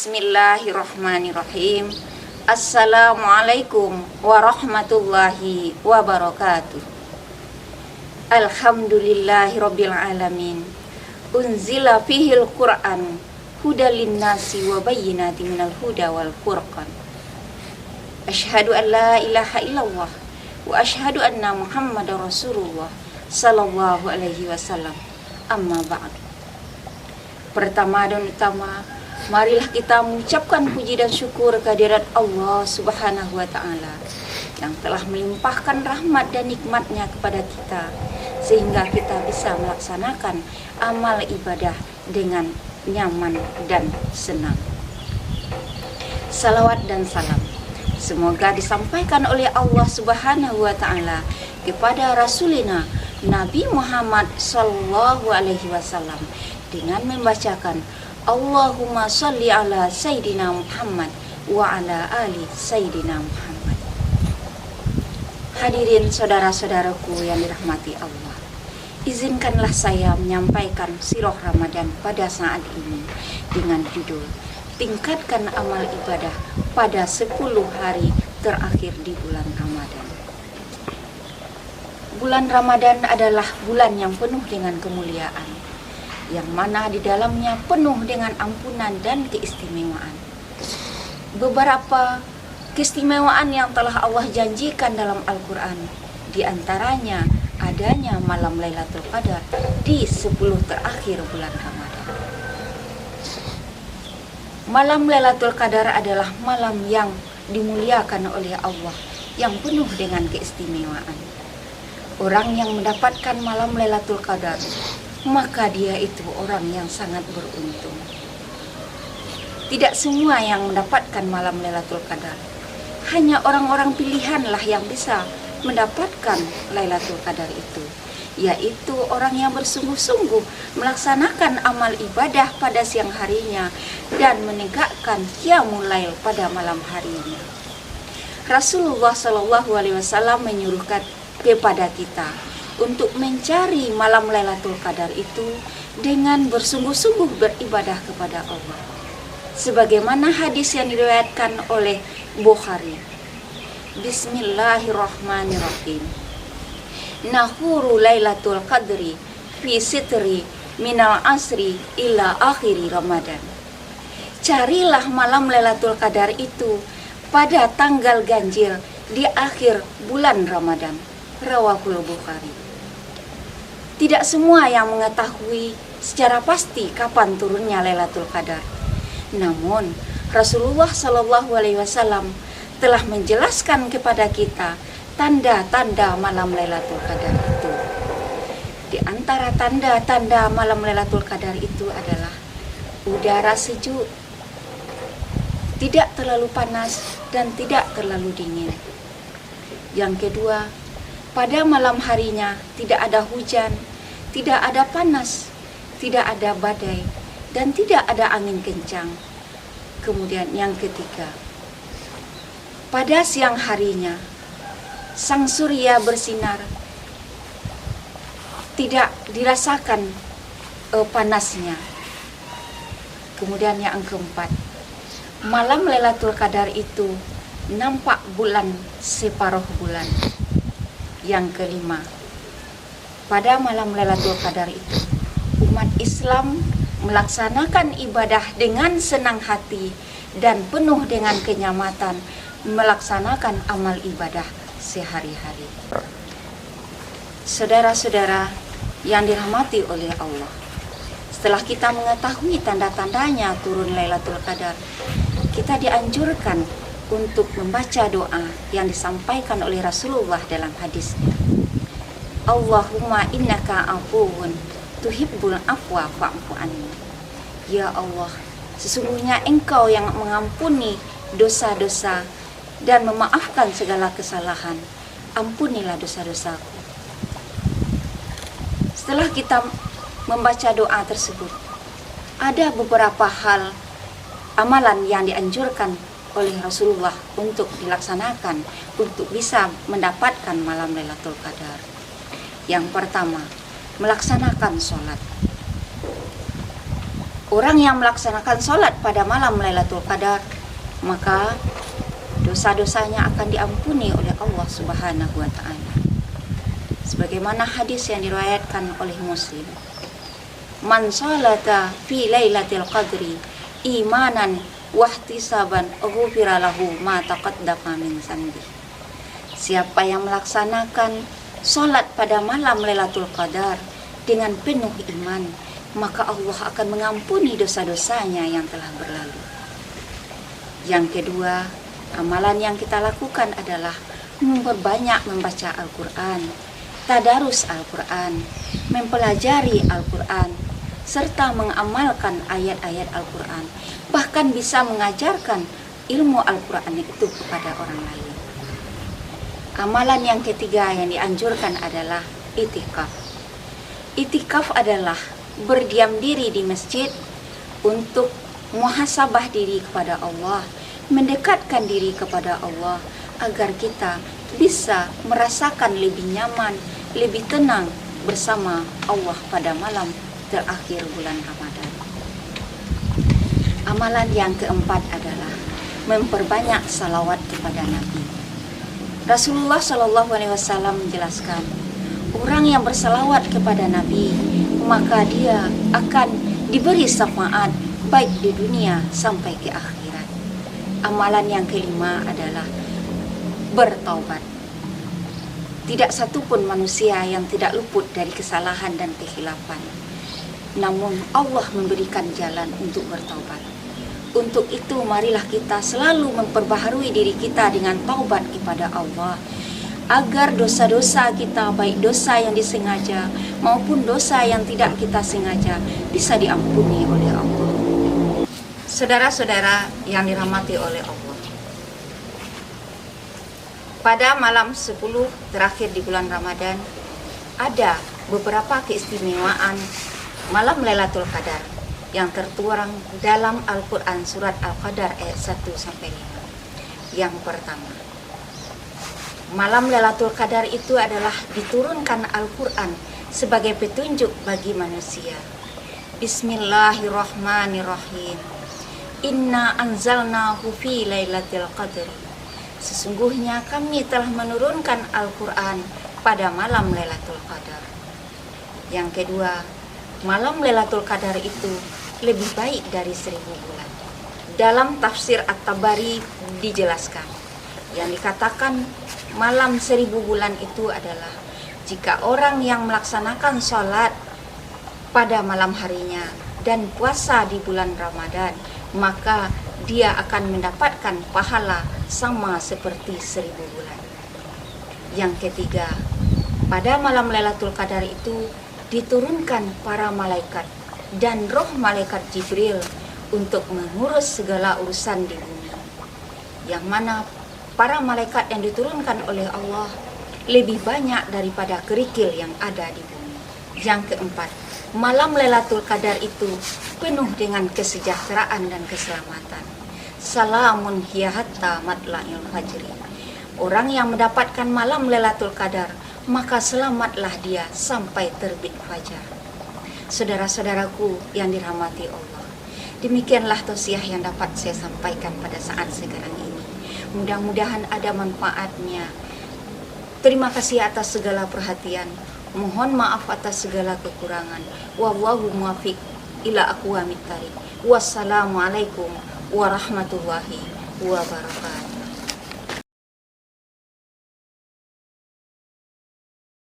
Bismillahirrahmanirrahim. Assalamualaikum warahmatullahi wabarakatuh. Alhamdulillahirabbil alamin. Unzila fihil Qur'an hudal linnasi wa bayyinatin minal huda wal furqan. Asyhadu an la ilaha illallah wa asyhadu anna Muhammadar Rasulullah sallallahu alaihi wasallam. Amma ba'd. Pertama dan utama, marilah kita mengucapkan puji dan syukur kehadirat Allah Subhanahu wa Ta'ala yang telah melimpahkan rahmat dan nikmatnya kepada kita, sehingga kita bisa melaksanakan amal ibadah dengan nyaman dan senang. Salawat dan salam semoga disampaikan oleh Allah Subhanahu wa Ta'ala kepada Rasulina Nabi Muhammad sallallahu alaihi wasallam dengan membacakan Allahumma sholli ala Sayyidina Muhammad wa ala ali Sayyidina Muhammad. Hadirin saudara-saudaraku yang dirahmati Allah, izinkanlah saya menyampaikan sirah Ramadan pada saat ini dengan judul Tingkatkan Amal Ibadah pada 10 hari terakhir di bulan Ramadan. Bulan Ramadan adalah bulan yang penuh dengan kemuliaan, yang mana di dalamnya penuh dengan ampunan dan keistimewaan. Beberapa keistimewaan yang telah Allah janjikan dalam Al-Quran, di antaranya adanya malam Lailatul Qadar di 10 terakhir bulan Ramadan. Malam Lailatul Qadar adalah malam yang dimuliakan oleh Allah, yang penuh dengan keistimewaan. Orang yang mendapatkan malam Lailatul Qadar, maka dia itu orang yang sangat beruntung. Tidak semua yang mendapatkan malam Lailatul Qadar. Hanya orang-orang pilihanlah yang bisa mendapatkan Lailatul Qadar itu, yaitu orang yang bersungguh-sungguh melaksanakan amal ibadah pada siang harinya dan menegakkan qiyamul lail pada malam harinya. Rasulullah Shallallahu alaihi wasallam menyuruhkan kepada kita untuk mencari malam Lailatul Qadar itu dengan bersungguh-sungguh beribadah kepada Allah. Sebagaimana hadis yang diriwayatkan oleh Bukhari. Bismillahirrahmanirrahim. Nahuru Lailatul Qadri fi sitri minal asri ila akhiri Ramadan. Carilah malam Lailatul Qadar itu pada tanggal ganjil di akhir bulan Ramadan. Rawahul Bukhari. Tidak semua yang mengetahui secara pasti kapan turunnya Lailatul Qadar. Namun Rasulullah Shallallahu alaihi wasallam telah menjelaskan kepada kita tanda-tanda malam Lailatul Qadar itu. Di antara tanda-tanda malam Lailatul Qadar itu adalah udara sejuk, tidak terlalu panas dan tidak terlalu dingin. Yang kedua, pada malam harinya tidak ada hujan, tidak ada panas, tidak ada badai, dan tidak ada angin kencang. Kemudian yang ketiga, pada siang harinya sang surya bersinar, tidak dirasakan panasnya. Kemudian yang keempat, malam Lailatul Qadar itu nampak bulan separuh bulan. Yang kelima, pada malam Lailatul Qadar itu umat Islam melaksanakan ibadah dengan senang hati dan penuh dengan kenyamanan melaksanakan amal ibadah sehari-hari. Saudara-saudara yang dirahmati oleh Allah, setelah kita mengetahui tanda-tandanya turun Lailatul Qadar, kita dianjurkan untuk membaca doa yang disampaikan oleh Rasulullah dalam hadisnya. Allahumma innaka afuwun tuhibbul afwa fa'fu anni. Ya Allah, sesungguhnya Engkau yang mengampuni dosa-dosa dan memaafkan segala kesalahan. Ampunilah dosa-dosaku. Setelah kita membaca doa tersebut, ada beberapa hal amalan yang dianjurkan oleh Rasulullah untuk dilaksanakan untuk bisa mendapatkan malam Lailatul Qadar. Yang pertama, melaksanakan sholat. orang yang melaksanakan sholat pada malam Lailatul Qadar, maka dosa-dosanya akan diampuni oleh Allah Subhanahu wa Ta'ala. Sebagaimana hadis yang diriwayatkan oleh Muslim, man sholata fi Lailatul Qadri imanan wahtisaban ghufira lahu ma taqaddama min dzambi. Siapa yang melaksanakan sholat pada malam Lailatul Qadar dengan penuh iman, maka Allah akan mengampuni dosa-dosanya yang telah berlalu. Yang kedua, amalan yang kita lakukan adalah memperbanyak membaca Al-Quran, tadarus Al-Quran, mempelajari Al-Quran, serta mengamalkan ayat-ayat Al-Quran, bahkan bisa mengajarkan ilmu Al-Quran itu kepada orang lain. Amalan yang ketiga yang dianjurkan adalah itikaf. Itikaf adalah berdiam diri di masjid untuk muhasabah diri kepada Allah, mendekatkan diri kepada Allah, agar kita bisa merasakan lebih nyaman, lebih tenang bersama Allah pada malam terakhir bulan Ramadan. Amalan yang keempat adalah memperbanyak salawat kepada Nabi. Rasulullah SAW menjelaskan, orang yang bersalawat kepada Nabi, maka dia akan diberi syafaat baik di dunia sampai ke akhirat. Amalan yang kelima adalah bertaubat. Tidak satupun manusia yang tidak luput dari kesalahan dan kekhilafan. Namun Allah memberikan jalan untuk bertaubat. Untuk itu marilah kita selalu memperbaharui diri kita dengan taubat kepada Allah, agar dosa-dosa kita, baik dosa yang disengaja maupun dosa yang tidak kita sengaja, bisa diampuni oleh Allah. Saudara-saudara yang dirahmati oleh Allah, pada malam 10 terakhir di bulan Ramadan ada beberapa keistimewaan malam Lailatul Qadar yang tertuang dalam Al-Quran surat Al-Qadar ayat 1-5. Yang pertama, malam Lailatul Qadar itu adalah diturunkan Al-Quran sebagai petunjuk bagi manusia. Bismillahirrahmanirrahim. Inna anzalnahu fi Lailatul Qadri. Sesungguhnya kami telah menurunkan Al-Quran pada malam Lailatul Qadar. Yang kedua, malam Lailatul Qadar itu lebih baik dari 1000 bulan. Dalam tafsir At-Tabari dijelaskan, yang dikatakan malam 1000 bulan itu adalah jika orang yang melaksanakan sholat pada malam harinya dan puasa di bulan Ramadan, maka dia akan mendapatkan pahala sama seperti 1000 bulan. Yang ketiga, pada malam Lailatul Qadar itu diturunkan para malaikat dan roh malaikat Jibril untuk mengurus segala urusan di bumi, yang mana para malaikat yang diturunkan oleh Allah lebih banyak daripada kerikil yang ada di bumi. Yang keempat, malam Lailatul Qadar itu penuh dengan kesejahteraan dan keselamatan. Salamun hiya hatta matla'il fajri. Orang yang mendapatkan malam Lailatul Qadar, maka selamatlah dia sampai terbit fajar. Saudara-saudaraku yang dirahmati Allah, demikianlah tausiah yang dapat saya sampaikan pada saat sekarang ini. Mudah-mudahan ada manfaatnya. Terima kasih atas segala perhatian. Mohon maaf atas segala kekurangan. Wallahu muwaffiq ila aqwamit thariq. Wassalamualaikum warahmatullahi wabarakatuh.